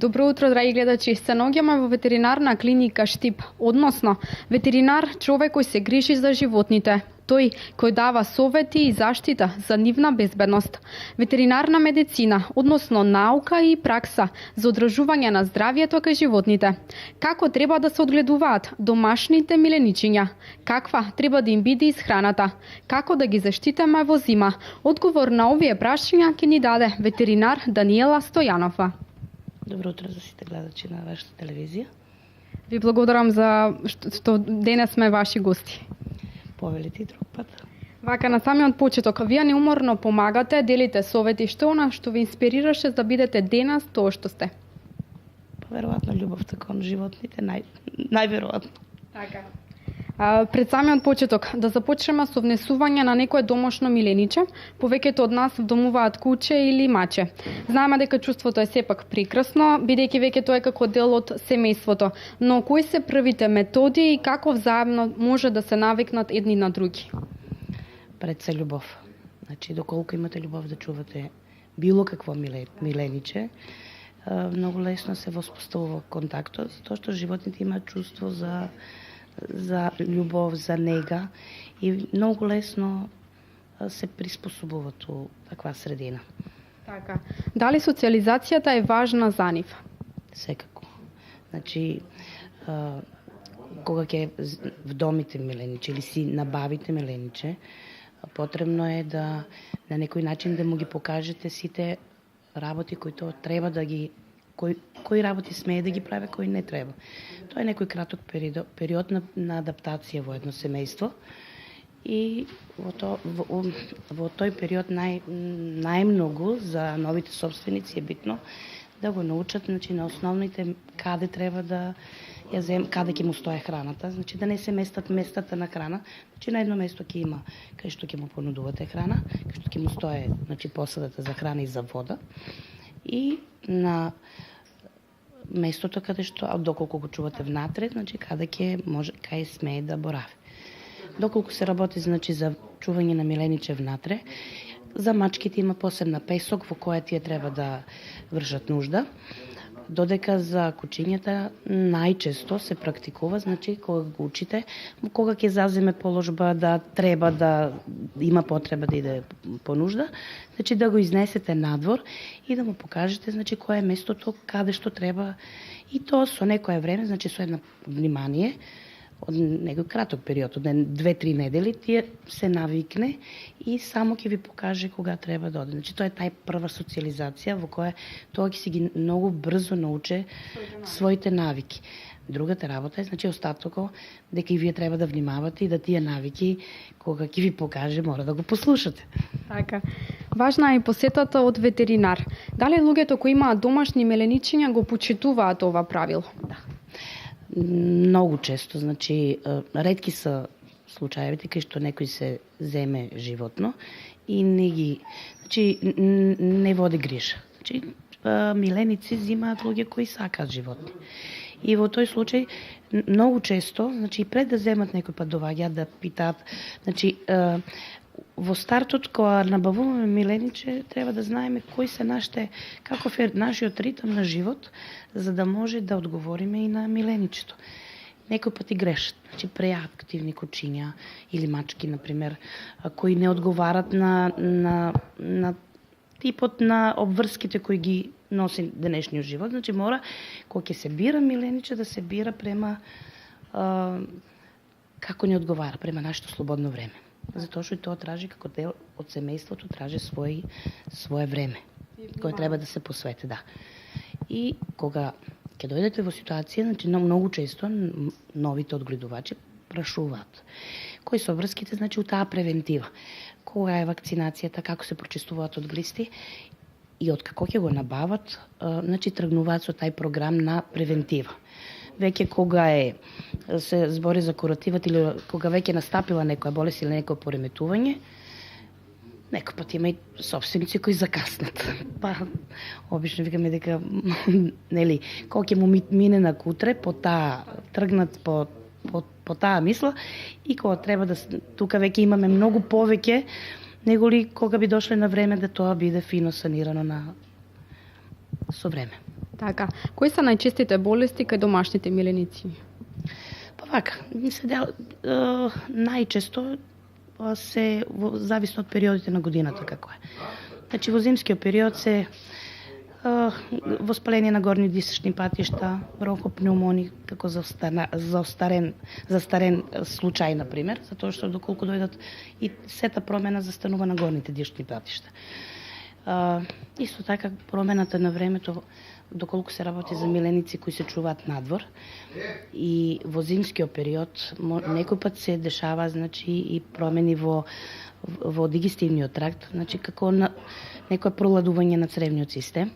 Добро утро, драги гледачи. Се наоѓаме во ветеринарна клиника Штип, односно ветеринар човек кој се грижи за животните. Тој кој дава совети и заштита за нивна безбедност. Ветеринарна медицина, односно наука и пракса за одржување на здравјето кај животните. Како треба да се одгледуваат домашните миленичиња? Каква треба да им биде исхраната? Како да ги заштитиме во зима? Одговор на овие прашања ќе ни даде ветеринар Даниела Стојанова. Добро утро за сите гледачи на вашата телевизија. Ви благодарам за што денес сме ваши гости. Повелите и друг пат. Вака на самиот почеток, вие неуморно помагате, делите совети, што она што ви инспирираше да бидете денес тоа што сте? Веројатно љубовта кон животните, најверојатно. Така. Пред самиот почеток, да започнеме со внесување на некое домашно милениче. Повеќето од нас вдомуваат куче или маче. Знаеме дека чувството е сепак прекрасно, бидејќи веќе тоа е како дел од семејството. Но кои се првите методи и како взаемно може да се навикнат едни на други? Пред се љубов. Значи, доколку имате љубов да чувате било какво милениче, многу лесно се воспоставува контактот, тоа што животните имаат чувство за љубов, за нега и многу лесно се приспособуваат у таква средина. Така. Дали социализацијата е важна за нив? Секако. Значи, кога ќе вдомите милениче или си набавите милениче, потребно е да на некој начин да му ги покажете сите работи кои тоа треба да ги кои работи смее да ги прави, кои не треба. Тоа е некој краток период на адаптација во едно семејство и во тој период најмногу за новите собственици е битно да го научат, значи, на основните каде треба да каде ќе му стое храната, значи да не се местат местата на храна, значи на едно место ќе има кај што ќе му понудувате храна, кај што ќе му стое, значи, посадата за храна и за вода, и на местото каде што, доколку го чувате внатре, значи кај смее да борави. Доколку се работи, значи, за чување на милениче внатре, за мачките има посебна песок во која тие треба да вршат нужда, додека за кучињата најчесто се практикува, значи кога го учите, кога ќе заземе положба да треба да има потреба да иде по нужда, значи да го изнесете надвор и да му покажете, значи, кое е местото каде што треба, и тоа со некое време, значи со едно внимание, од некој краток период, од 2-3 недели, тие се навикне и само ќе ви покаже кога треба да оде. Значи, тоа е тај прва социализација во која тоа ќе си ги многу брзо науче своите навики. Другата работа е, значи, остатокот, дека и вие треба да внимавате и да тие навики, кога ќе ви покаже, мора да го послушате. Така. Важна е посетата од ветеринар. Дали луѓето кои имаат домашни миленичиња го почитуваат ова правило? Да. Многу често, значи, ретки се случаевите кај што некој се земе животно и не води грижа. Значи, миленици зимаат луѓе кои сакаат животни. И во тој случај многу често, значи, пред да земат некој пат доваѓаат да питаат, значи, во стартот кога набавуваме милениче, треба да знаеме кои се каков е нашиот ритм на живот, за да може да одговориме и на миленичето. Некој пати грешат, значи преактивни кучиња или мачки, например, кои не одговарат на типот на обврските кои ги носи денешниот живот. Значи мора, кога ќе се бира милениче, да се бира према како не одговара, према нашето слободно време. Затоа што тоа тражи како дел од семејството, тражи свое време кое треба да се посвети, да. И кога ќе дојдете во ситуација, значи многу често новите одгледувачи прашуваат кои се обврските, значи, у таа превентива. Кога е вакцинацијата, како се прочистуваат од глисти и од како ќе го набават, значи тргнуваат со тај програм на превентива. Веќе кога се збори за куративот или кога веќе настапила некоја болест или некој пореметување, некој пат има и собственици кои закаснат. Па, обично викаме дека, нели, кога ќе му мине на кутре, тргнат по таа мисла, и кога треба да, тука веќе имаме многу повеќе, него ли кога би дошле на време да тоа биде фино санирано со време. Така, кои се најчестите болести кај домашните миленици? Па вака, најчесто се зависно од периодите на годината како е. Значи во зимскиот период се воспаление на горни дишечни патишта, бронхопнеумони како застарен случај на пример, затоа што доколку дојдат и сета промена застанува на горните дишечни патишта. Исто така промената на времето, доколку се работи за миленици кои се чуваат надвор и во зимскиот период некој пат се дешава значи и промени во дигестивниот тракт, значи како некое проладување на цревниот систем.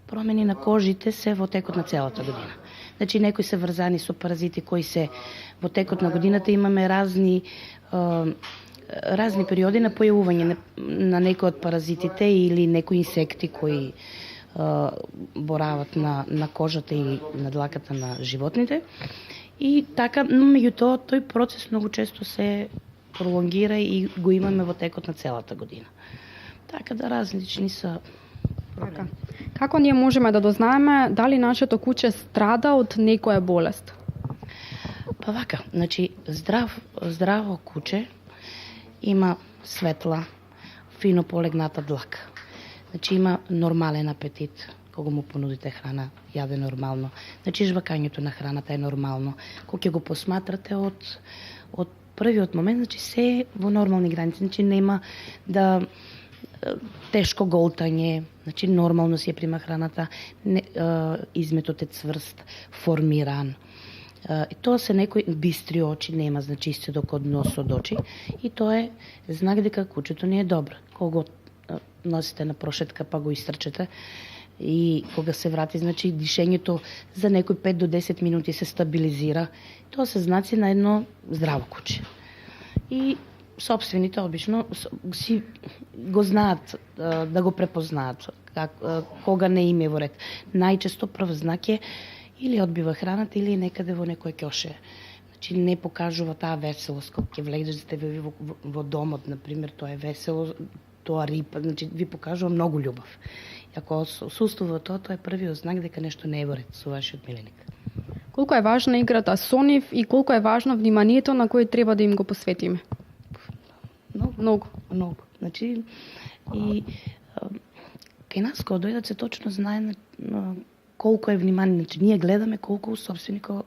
Промени на кожите се во текот на целата година. Значи некои се врзани со паразити кои се во текот на годината имаме разни периоди на појавување на некои од паразитите или некои инсекти кои борават на кожата и на длаката на животните. И така, но меѓутоа тој процес многу често се пролонгира и го имаме во текот на целата година. Така да различни се проблеми. Како ние можеме да дознаеме дали нашето куче страда од некоја болест? Па вака, значи здраво куче има светла, фино полегната длака. Значи има нормален апетит, кога му понудите храна, јаде нормално. Значи жвакањето на храната е нормално. Кога ќе го посматрате од првиот момент, значи се е во нормални граници, значи нема да тешко голтање, значи нормално си ја прима храната, изметот е цврст, формиран. И тоа се некои бистри очи, нема значи истедок од нос од очи и тоа е знак дека кучето не е добро. Кога го носите на прошетка па го истрчете и кога се врати, значи дишењето за некои 5 до 10 минути се стабилизира. Тоа се знаци на едно здраво куче. И собствените обично си го знаат да го препознаат кога не им е во ред. Најчесто прв знак е или одбива храната или некаде во некој ќоше. Значи не покажува таа веселост кога ќе влезете во домот, на пример, тоа е весело, тоа рипа, значи ви покажува многу љубов. И ако осуствува тоа е првиот знак дека нешто не е во ред со вашиот миленик. Колку е важна играта со нив и колку е важно вниманието на кое треба да им го посветиме? Многу. Значи и кај нас кога дојдат се точно знае колку е внимание, значи ние гледаме колку собственикот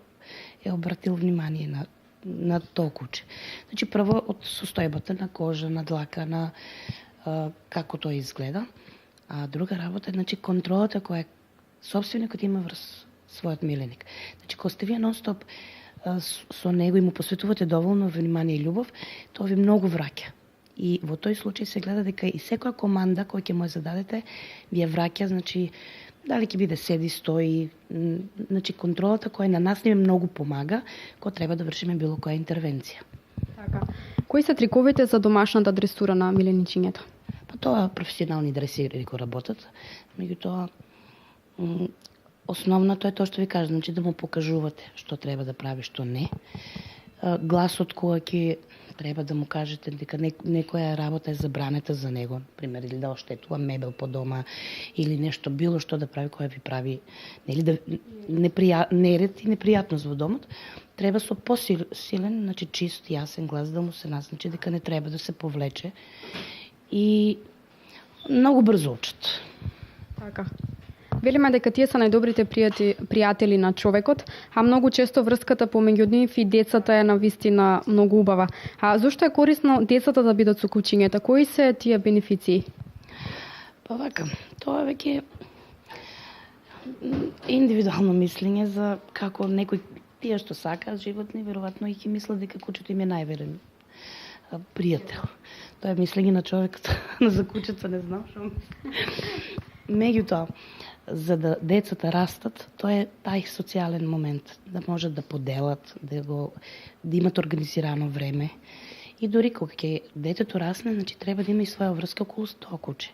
е обратил внимание на тоа куче. Значи прво од состојбата на кожа, на длака, на како тоа изгледа, а друга работа е значи контролата која собственикот има врз својот миленик. Значи кога сте вие нон-стоп со него и му посветувате доволно внимание и љубов, тоа ви многу враќа. И во тој случај се гледа дека и секоја команда која ќе му ја зададете ви ја враќа, значи дали ќе биде седи, стои, значи контролата која на нас ни многу помага кога треба да вршиме било која интервенција. Така. Кои се триковите за домашната дресура на миленичињата? Па тоа професионални дресири го работат, меѓутоа основното е тоа што ви кажа, значи да му покажувате што треба да прави, што не. Гласот кога ќе треба да му кажете дека некоја работа е забранета за него, пример, или да оштетува мебел по дома, или нешто било што да прави која ви прави нели неред и непријатност во домот, треба со посилен, значи чист, јасен глас да му се назначи дека не треба да се повлече и многу брзо учат. Така. Велиме дека тие се најдобрите пријатели на човекот, а многу често врската помеѓу нив и децата е навистина многу убава. А зошто е корисно децата да бидат со кучињата? Кои се тие бенефиции? Па вака, тоа веќе индивидуално мислење за како некој тие што сакаат животни, веројатно и ќе мислат дека кучето им е најверен пријател. Тоа е мислење на човекот, за кучето не знам што. Меѓутоа, за да децата растат, тоа е тај социјален момент, да можат да поделат, да имат организирано време. И дури кога ќе детето расне, значи треба да има и своја врска околу тоа куче.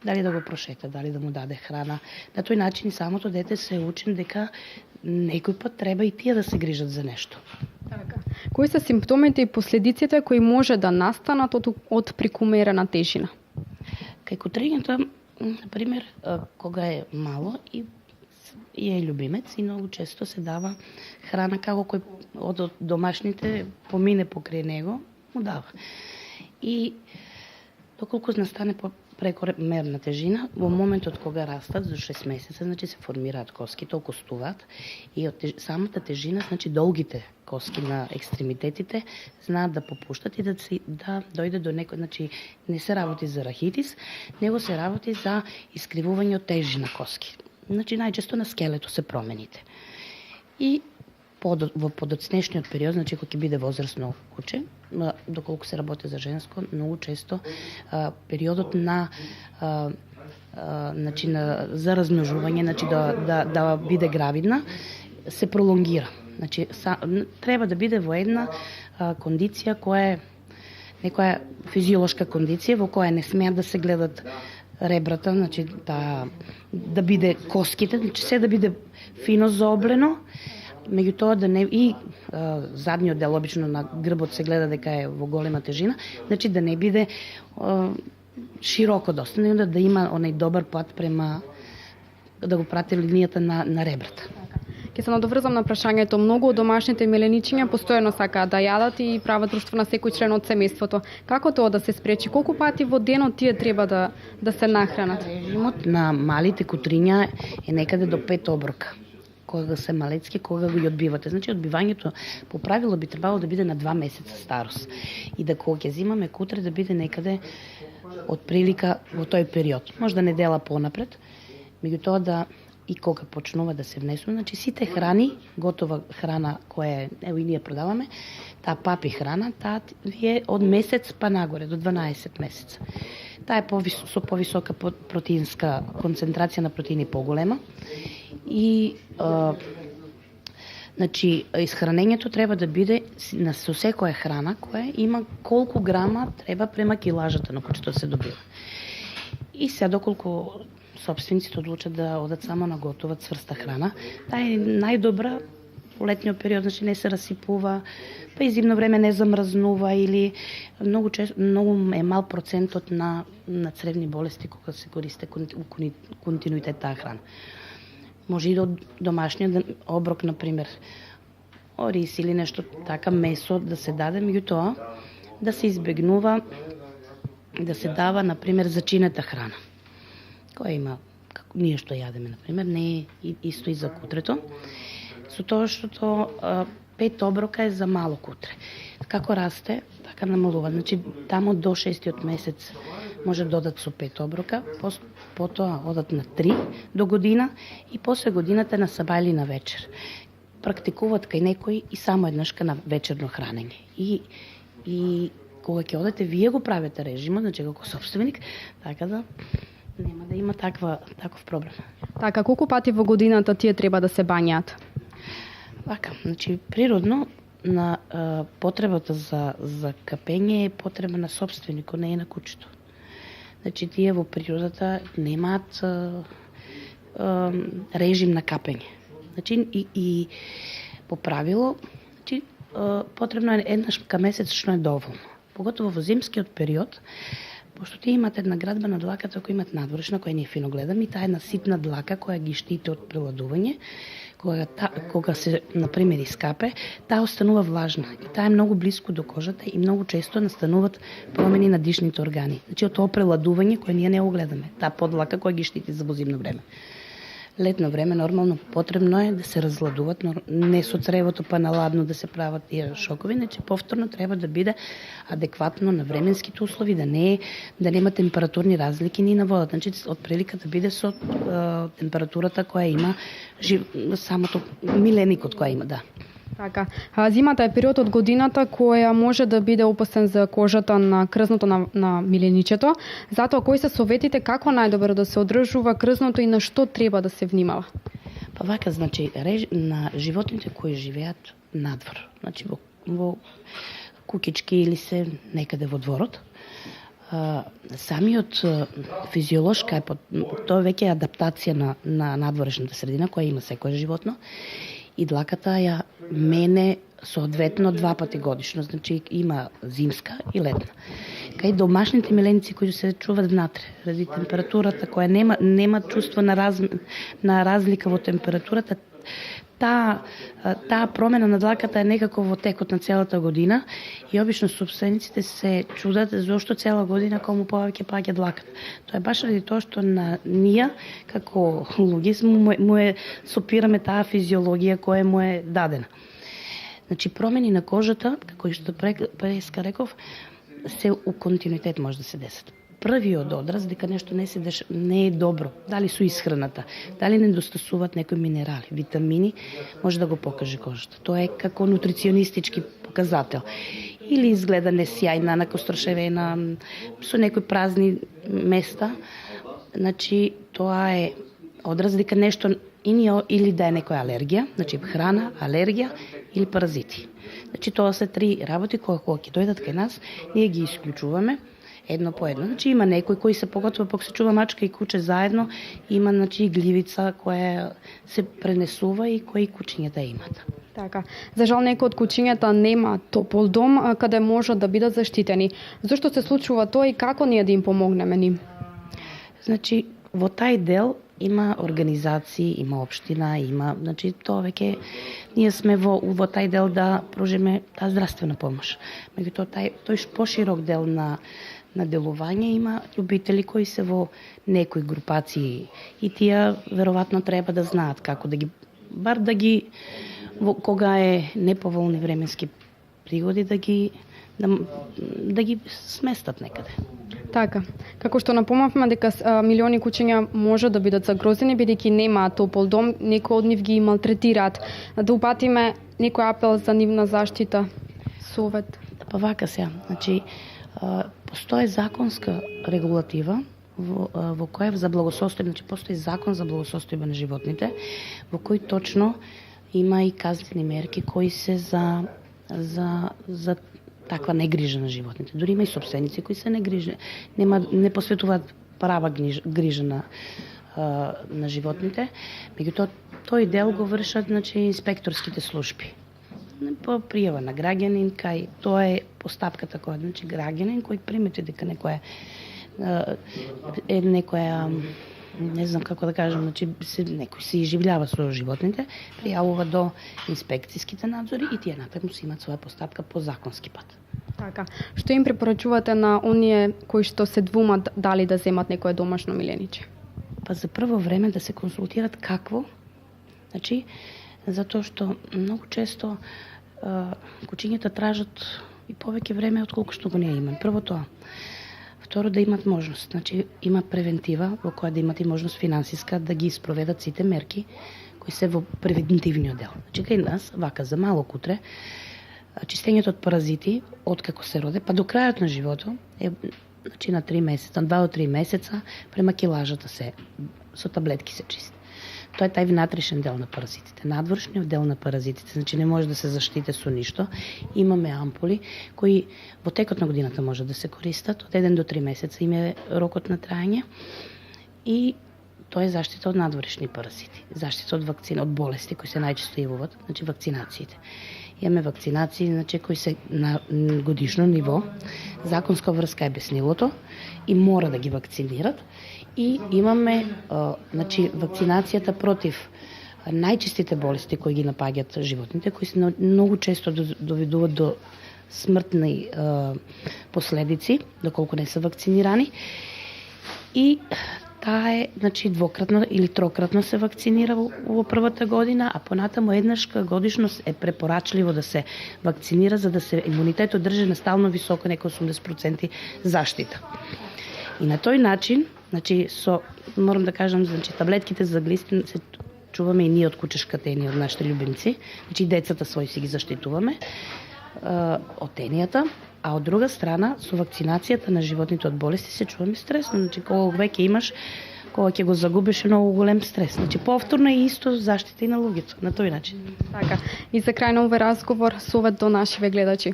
Дали да го прошета, дали да му даде храна. На тој начин и самото дете се учи дека некој пат треба и тие да се грижат за нешто. Така. Кои се симптомите и последиците кои може да настанат од прекумерена тежина? Кај кутрињата Например, кога е мало и е любимец и много често се дава храна како кој од домашните помине покрај него, му дава. И доколку настане прекомерна тежина, во моментот кога растат за 6 месеца, значи се формираат коски, толку стуваат и од самата тежина, значи долгите коски на екстремитетите знаат да попуштат и да дојде до некој, значи не се работи за рахитис, него се работи за искривување од тежина коски. Значи најчесто на скелето се промените. И во подоцнешниот период, значи кога ќе биде возрасно куче, доколку се работи за женско, многу често периодот за размножување, значи да биде гравидна, се пролонгира. Значи треба да биде во една кондиција која е некоја физиолошка кондиција во која не смеат да се гледат ребрата, значи да биде коските, значи се да биде фино заоблено, меѓутоа да не и задниот дел обично на грбот се гледа дека е во голема тежина, значи да не биде широко доста, но да има онај добар пат према да го прати линијата на ребрата. Ќе се надоврзам на прашањето. Многу од домашните миленичиња постојано сакаат да јадат и прават друштво на секој член од семејството. Како тоа да се спречи? Колку пати во денот тие треба да се нахранат? Режимот на малите кутриња е некаде до 5 оброка. Кога се малецки, кога го одбивате. Значи, одбивањето по правило би требало да биде на 2 месеца старост. И да кога ќе зимаме кутре да биде некаде од прилика во тој период. Може да недела понапред, меѓутоа да и кога почнува да се внесува, значи сите храни, готова храна која ево и ние продаваме, таа папи храна, таа е од месец па нагоре до 12 месеца. Таа е со повисока протеинска концентрација на протеини поголема и значи исхранењето треба да биде со секоја храна која има колку грама треба према килажата на кучето се добива. И се доколку собствениците одлучат да одат само на готова цврста храна, таа е најдобра во летниот период, значи не се расипува, па и зимно време не замрзнува или многу е мал процентот на цревни болести кога се користи континуитет таа храна. Може и од домашниот оброк, например, ориз или нешто така месо да се даде, меѓутоа да се избегнува да се дава, например, зачинета храна, која има, како ние што јадеме, например, не е исто и за кутрето, со тоа што 5 оброка е за мало кутре. Како расте, така намалува. Значи, тамо до 6-тиот месец може да додат со 5 оброка, потоа одат на 3 до година и после годината на саба или на вечер. Практикуваат кај некои и само еднашка на вечерно хранење. И кога ќе одете, вие го правите режимот, значи како собственик, така да нема да има таков проблем. Така, колку пати во годината тие треба да се бањаат? Така, значи природно на потребата за капење е потреба на собственикот, не е на кучето. Значи тие во природата немаат режим на капење. Значи и по правило, значи потребно е еднаш месечно е доволно. Поготово во зимскиот период, пошто тие имат една градба на длаката која имат надворешна, која ние фино гледаме, и таа една ситна длака која ги штити од преладување, кога се, например, искапе, таа останува влажна. И таа е многу блиску до кожата и многу често настануваат промени на дишните органи. Значи, од тоа преладување кој ние не го гледаме, таа подлака која ги штити за зимно време. Летно време нормално потребно е да се разладуваат, не со цревото па наладно да се прават тие шокови, значи повторно треба да биде адекватно на временските услови, да нема температурни разлики ни на водата, значи од прилика да биде со температурата која има самото миленикот која има, да. Така, зимата е период од годината која може да биде опасен за кожата на крзното на миленичето. Затоа кои се советите како најдобро да се одржува крзното и на што треба да се внимава? Па вака, значи, на животните кои живеат надвор, значи во кукички или се некаде во дворот, самиот физиолошка тоа веќе е адаптација на надворешната средина која има секое животно, и длаката ја мене соодветно 2 пати годишно, значи има зимска и летна. кај домашните миленици кои се чуват внатре, ради температурата која нема чувство на разлика во температурата, таа промена на длаката е некако во текот на целата година и обично собствениците се чудат зошто цела година кому повеќе паѓа длаката. Тоа е баш ради тоа што на ние како луѓе му е сопираме таа физиологија која му е дадена. Значи промени на кожата, како што преска реков, се у континуитет може да се десат. Првиот одраз дека нешто не е добро, дали со исхраната, дали недостасуваат некои минерали, витамини, може да го покаже кожата. Тоа е како нутриционистички показател. Или изгледа несјајна, накостршевена, со некои празни места. Значи тоа е одраз дека нешто или да е некоја алергија, значи храна, алергија или паразити. Значи тоа се три работи кога ќе дојдат кај нас, ние ги исклучуваме едно по едно. Значи има некои кои се поготово пак се чува мачка и куче заедно, има значи и гливица која се пренесува и кои кучињата имат. Така. За жал некои од кучињата нема топол дом каде можат да бидат заштитени. Зошто се случува тоа и како ние да им помогнеме ним? Значи во тај дел има организации, има општина, значи тоа веќе ние сме во тај дел да пружиме таа здравствена помош. Меѓутоа тој поширок дел на делување има љубители кои се во некои групации и тие веројатно треба да знаат како да ги кога е неповолни временски пригоди да ги сместат некаде. Така, како што напомнавме дека милиони кучиња може да бидат загрозени бидејќи немаат топол дом, некои од нив ги малтретираат. Да упатиме некој апел за нивна заштита, совет. Па вака сега, значи постои законска регулатива во која за благосостојба, значи постои закон за благосостојба на животните, во кој точно има и казнени мерки кои се за таква негрижа на животните. Дури има и собственици кои се негрижни, не посветуваат права грижа на животните, меѓутоа тој дел го вршат значи инспекторските служби. По пријава на граѓанин, тоа е постапката која значи граѓанин кој примети дека некоја не знам како да кажам, значи некој се изживљава со животните, пријавува до инспекцијските надзори и тие натаму си имаат своја постапка по законски пат. Така. Што им препорачувате на оние кои што се двумат дали да земат некое домашно милениче? Па за прво време да се консултират какво. Значи, затоа што многу често кучињата тражат и повеќе време отколку што го не имат. Прво тоа. Второ, да имат можност. Значи, има превентива во која да имат и можност финансиска да ги спроведат сите мерки кои се во превентивниот дел. Значи, кај нас, вака за мало кутре, чистењето од паразити, откако се роде, па до крајот на животот, значи на 3 месеца, 2 до 3 месеца, према килажата со таблетки се чисти. Тоа е тај внатрешен дел на паразитите. Надворшниот дел на паразитите, значи не може да се заштите со ништо. Имаме ампули кои во текот на годината може да се користат, од 1 до 3 месеца им е рокот на траење и тоа е заштита од надворешни паразити, заштита од вакцина, од болести кои се најчесто јавуваат, значи вакцинациите. Имаме вакцинации, значи кои се на годишно ниво, законска врска е без нивото и мора да ги вакцинират. И имаме значи вакцинацијата против најчестите болести кои ги напаѓаат животните, кои се многу често доведуваат до смртни последици, доколку не се вакцинирани. И таа е значи двократно или трократно се вакцинира во првата година, а понатаму еднаш годишно е препорачливо да се вакцинира за да се имунитетот држи на стално високо, некој 80% заштита. И на тој начин, значи морам да кажам, значи таблетките за глистин се чуваме и ние од кучешката, и ние од нашите љубимци, значи децата своји си ги заштитуваме од тенијата, а од друга страна со вакцинацијата на животните од болести се чуваме стресно, значи кога веќе имаш, кога ќе го загубиш е многу голем стрес. Значи повторно е исто заштита и на луѓето на тој начин. Така. И за крај на овој разговор совет до нашиве гледачи.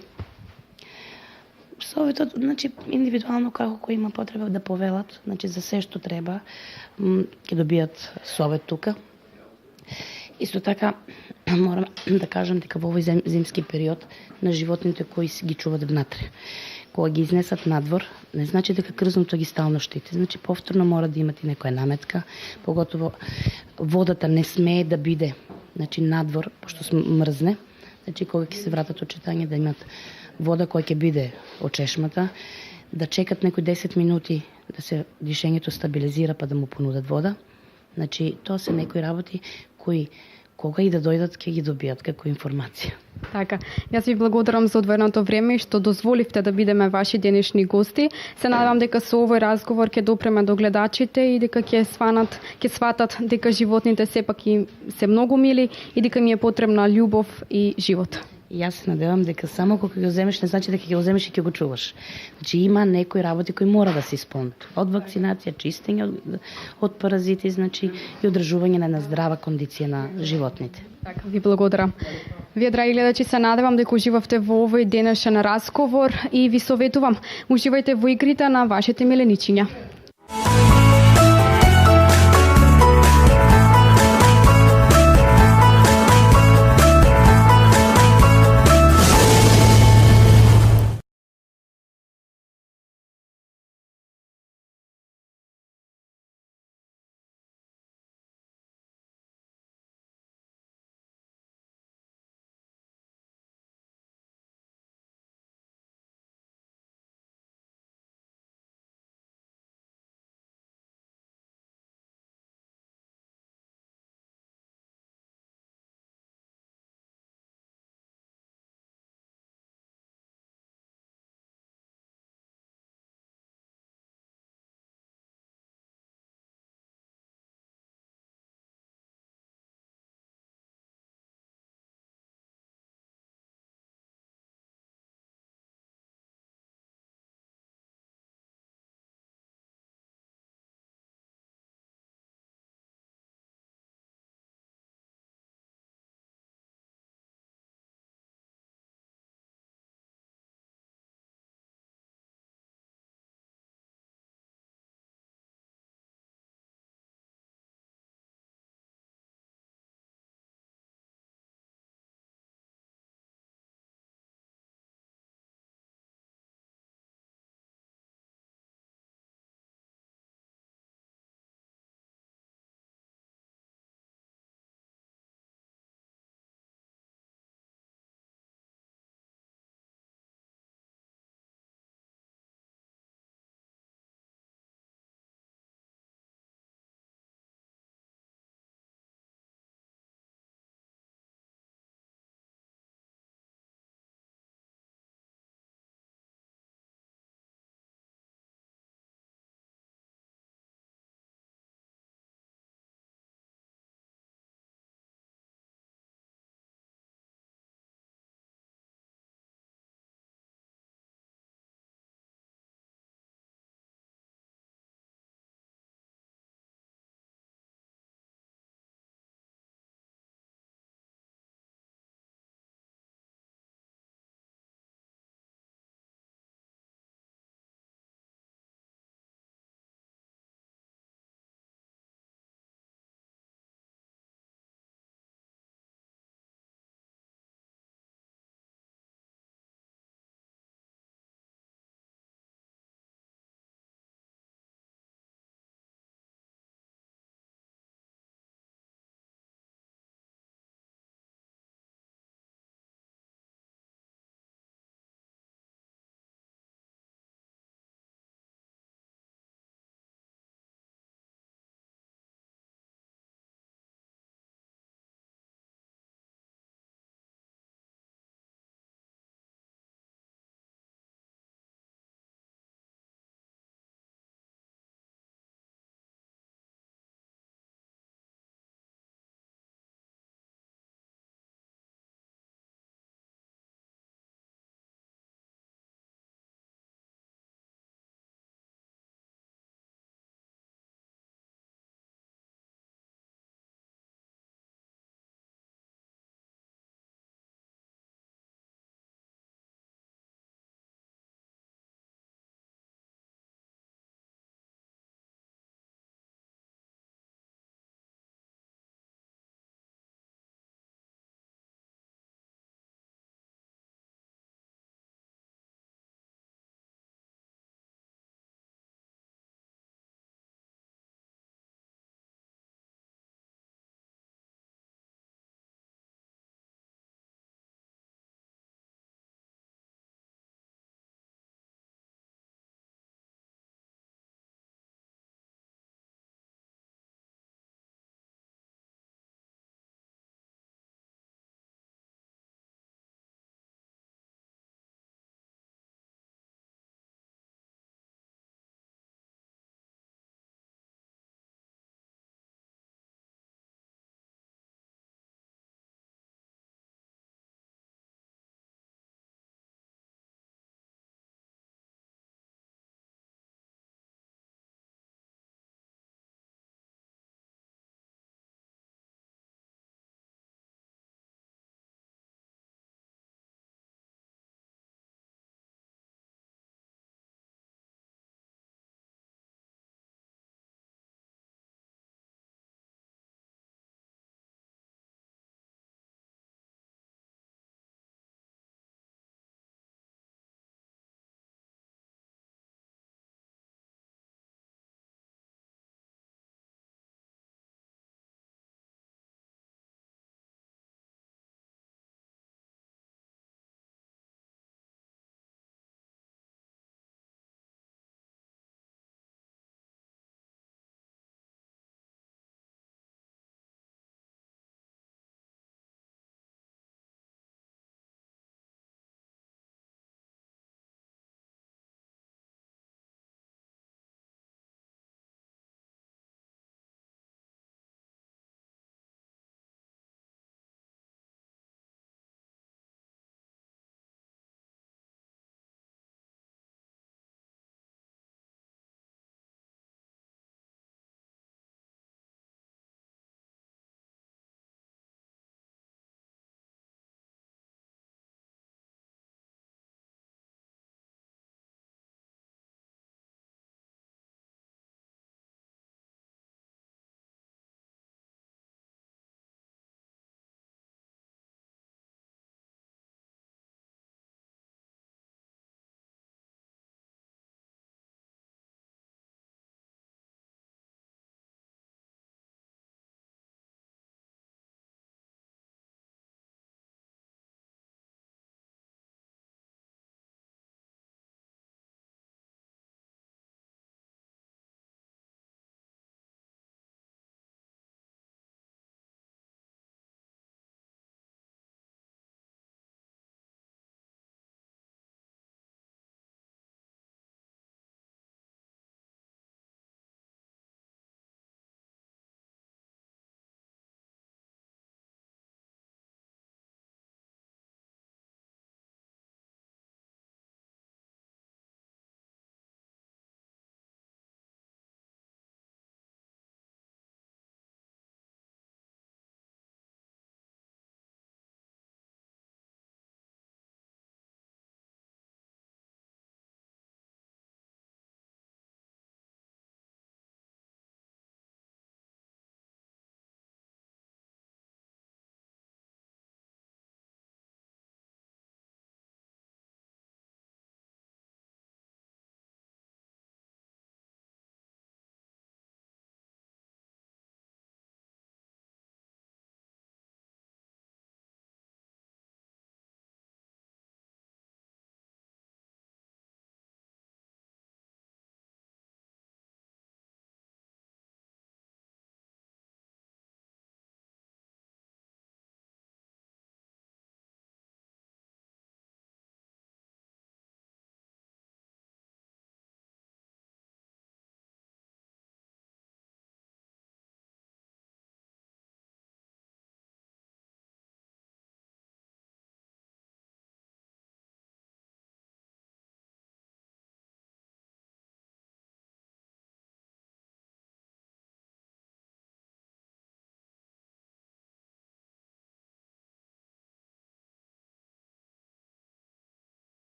Советот, значи индивидуално како кој има потреба да повелат, значи за се што треба ќе добијат совет тука. Исто така морам да кажам дека во овој зимски период на животните кои ги чуват внатре, кога ги изнесат надвор, не значи дека крзното ги стално штити. Значи повторно мора да имате некоја наметка, поготово водата не смее да биде надвор, пошто мрзне. Значи кога ќе се вратат од читање да имат вода која ќе биде од чешмата, да чекат некои 10 минути да се дишењето стабилизира па да му понудат вода. Значи тоа се некои работи кои кога и да дојдат ќе ги добијат како информација. Така, јас ви благодарам за одвоеното време и што дозволивте да бидеме ваши денешни гости. Се надевам дека со овој разговор ќе допреме до гледачите и дека ќе сватат дека животните сепак и се многу мили и дека ми е потребна љубов и живот. И јас се надевам дека само кога го земеш не значи дека ќе го земеш и ќе го чуваш. Значи има некои работи кои мора да се исполнат. Од вакцинација, чистење од паразити, значи и одржување на една здрава кондиција на животните. Така, ви благодарам. Вие, драги гледачи, се надевам дека уживавте во овој денешен разговор и ви советувам, уживајте во игрите на вашите миленичиња.